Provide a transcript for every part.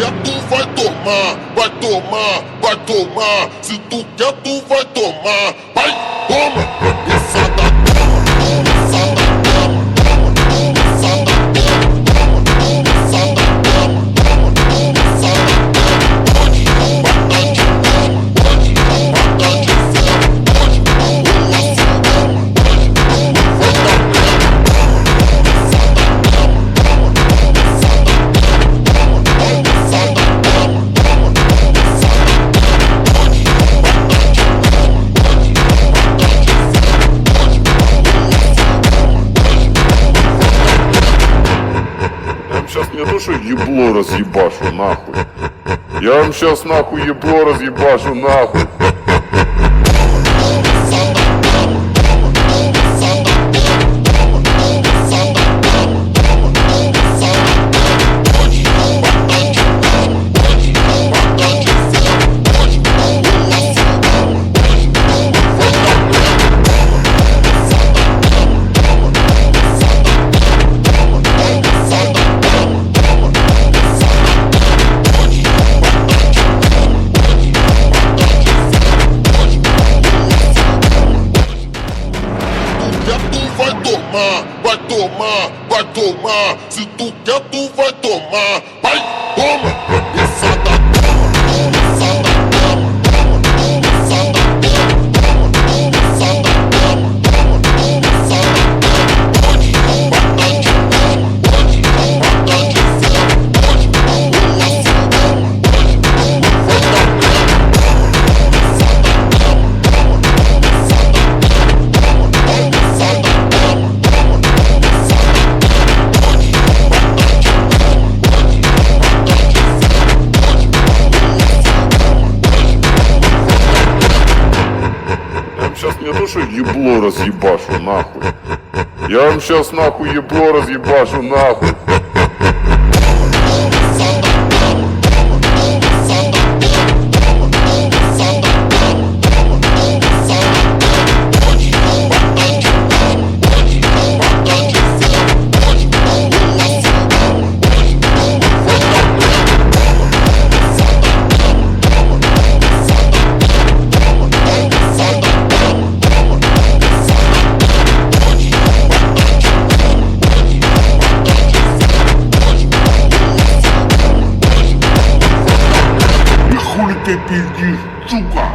quer, tu vai tomar, vai tomar, vai tomar. Se tu quer, tu vai tomar. Vai, toma, essa da toma, essa da toma, toma, essa da toma, toma, essa da toma, toma, essa da toma. Hoje, bastante toma, hoje, bastante cena, hoje, rola sudama, hoje, vai dar pena, toma, essa da toma, toma, essa da toma, toma, essa da toma, toma, essa da toma, hoje, bastante toma, hoje, bastante cena, hoje, rola sudама, hoje, Я вам сейчас не то что ебло разъебашу нахуй. Я вам сейчас нахуй ебло разъебашу нахуй. vai tomar, vai tomar. Se tu quer, tu vai tomar. Vai, toma, essa da toma, essa da toma, toma, essa da toma, toma, essa da toma, toma, essa da toma. Hoje, bastante toma, hoje, bastante cena, hoje, rola sudama, hoje, vai dar pena, toma, essa da toma, toma, essa da toma, toma, essa da toma, toma, essa da toma. Hoje, bastante toma, hoje, bastante cena, hoje, rola sudama, hoje, Я вам сейчас не то что ебло разъебашу нахуй. Я вам сейчас нахуй ебло разъебашу нахуй. Хули ты пиздишь, сука?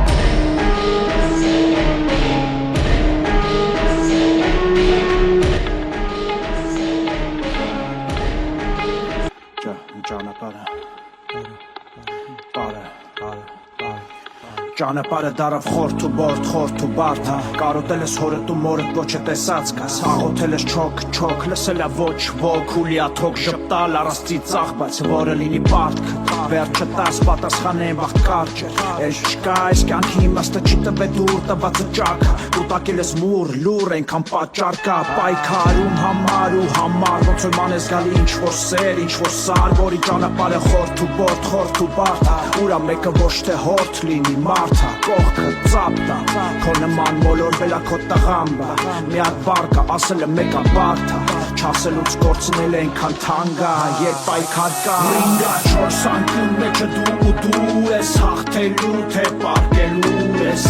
Ճանապարհը դարավ խորթ ու բորդ, խորթ ու բարդ, կարոտել ես հորդ ու մորդ, ոչ է տեսած կաս, աղոթել ես չոք, չոք, լսել է ոչ ոք, հուլիաթոք ժպտալ առաստի ծաղ, բայց որը լինի պարտք, վերջը տաս պատասխանեն վաղտ կարճ էր, ես չկա այս կյանքի իմաստը չի տվե դուր տվածը ճակ, կուտակել ես մուր, լուր, ենքան պատճառ կա, պայքարում համար ու համար, ոնց որ ման ես գալի ինչ-որ սեր, ինչ-որ սար, որի ճանապարհը խորթ ու բորդ, խորթ ու բարդ, ուրա մեկը ոչ թե հորթ լինի մարդա, կողքը ծապտա, քո նման մոլորվել ա քո տղամբա, միակ բարկա, ասելը մեկա բարդա, չասելուց կորցնել ենքան թանգա, երբ պայքար կա, ռինգա չորս անկյուն մեջը դու ու դու ես, հաղթելու թե պարկելու ես,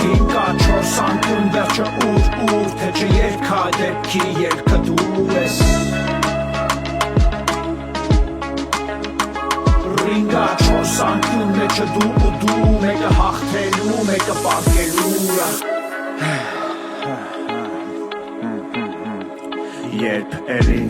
գինկա չորս անկյուն վերջը ուր, թե չէ երկա դեպքի երկը դու ես, Ringa չորս անկյուն մեջը դու ու դու, մեկը հաղթելու, մեկը պարկելու Երբ էլի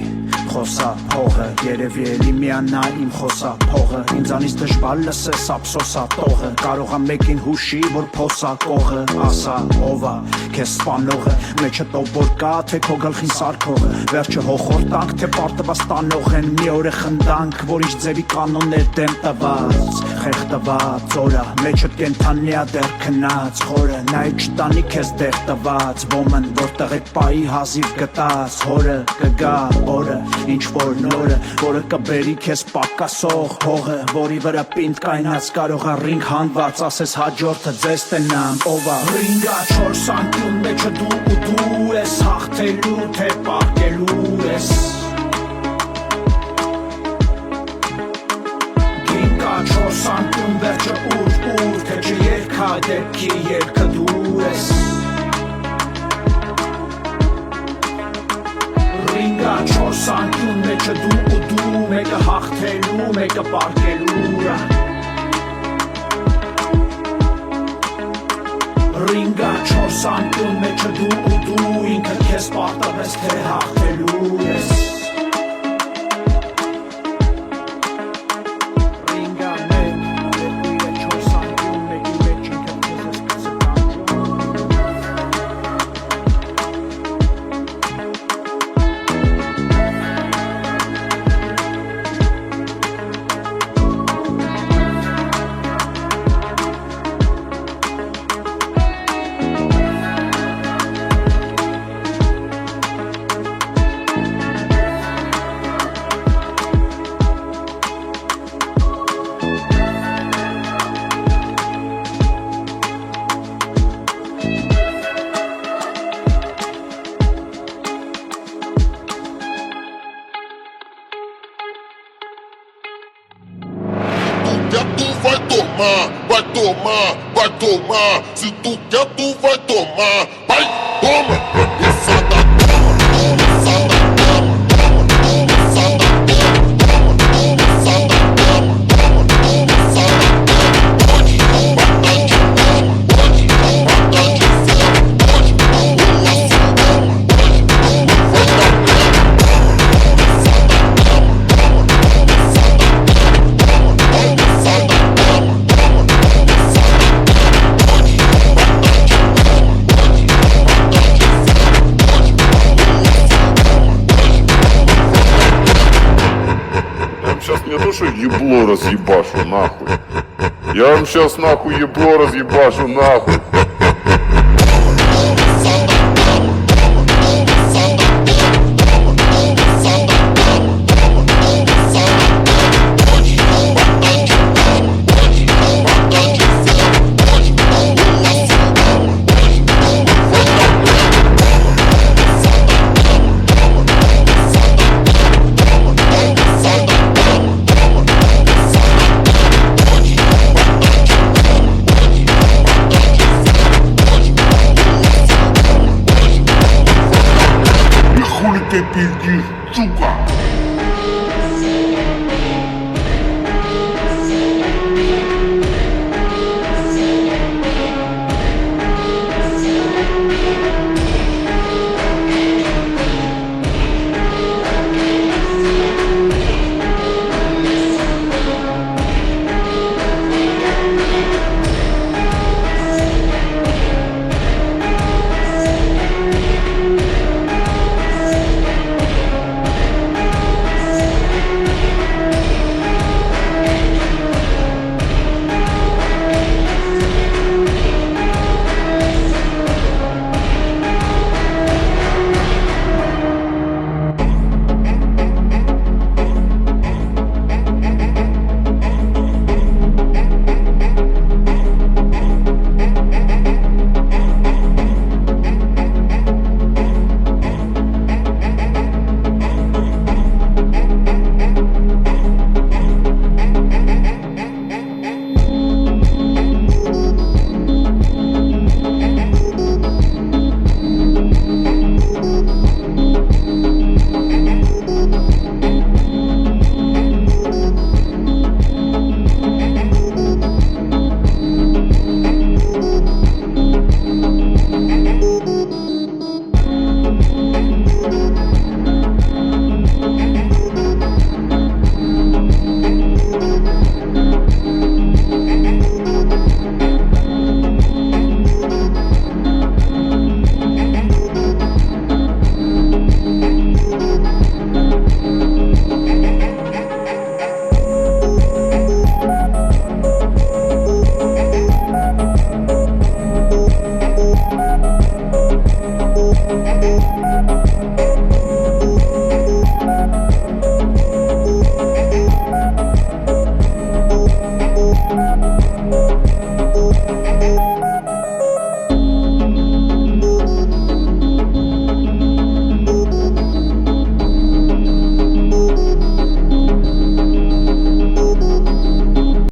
խոսա փողը, երևի էլի միանա իմ խոսա փողը, ինձանից դժվար լսես ափսոսա տողը, կարող ամ մեկին հուշի, որ փոսա կողը, ասա ովա, քեզ սպանողը, մեջը տոբոր կա, թե քո գլխին սարքողը, վերջը հոխորտանք, թե պարտված տանող են, մի օր է խնդանք, որ ինչ ձևի կանոններ դեմ տված, խեղտված օրա, մեջը կենթանիա դեր քնած, խորը, նայ չտանի քեզ դեր տված, ոմն, որտեղ եք պայի հազիվ գտած, հորը կգա օրը, ինչ-որ նորը, որը կբերի քեզ պակասող հողը, որի վրա պինդ կայնած կարող ա ռինգ հանված, ասես հաջորդը ձեզ տնամ, ով ա ռինգա չորս անկյուն մեջը դու ու դու ես, հաղթելու թե պարկելու ես, Ռինգա չորս անկյուն մեջը դու ու դու Մեկը հաղթելու, մեկը պարկելու Ռինգա չորս անկյուն մեջը դու ու դու Ինքը կեզ պարտավես թե հաղթելու ես Vai tomar, vai tomar. Se tu quer, tu vai tomar. Vai, toma, essa da toma, essa da toma, toma, essa da toma, toma, essa da toma, toma, essa da toma. Hoje vai dar de toma, hoje vai dar de fome, hoje pula sua cama, hoje vai dar merda. Essa da toma, toma, essa da toma, toma, essa da toma. Сейчас не то, что ебло разъебашу, нахуй. Я вам сейчас нахуй ебло разъебашу, нахуй. Ты пиздишь, сука!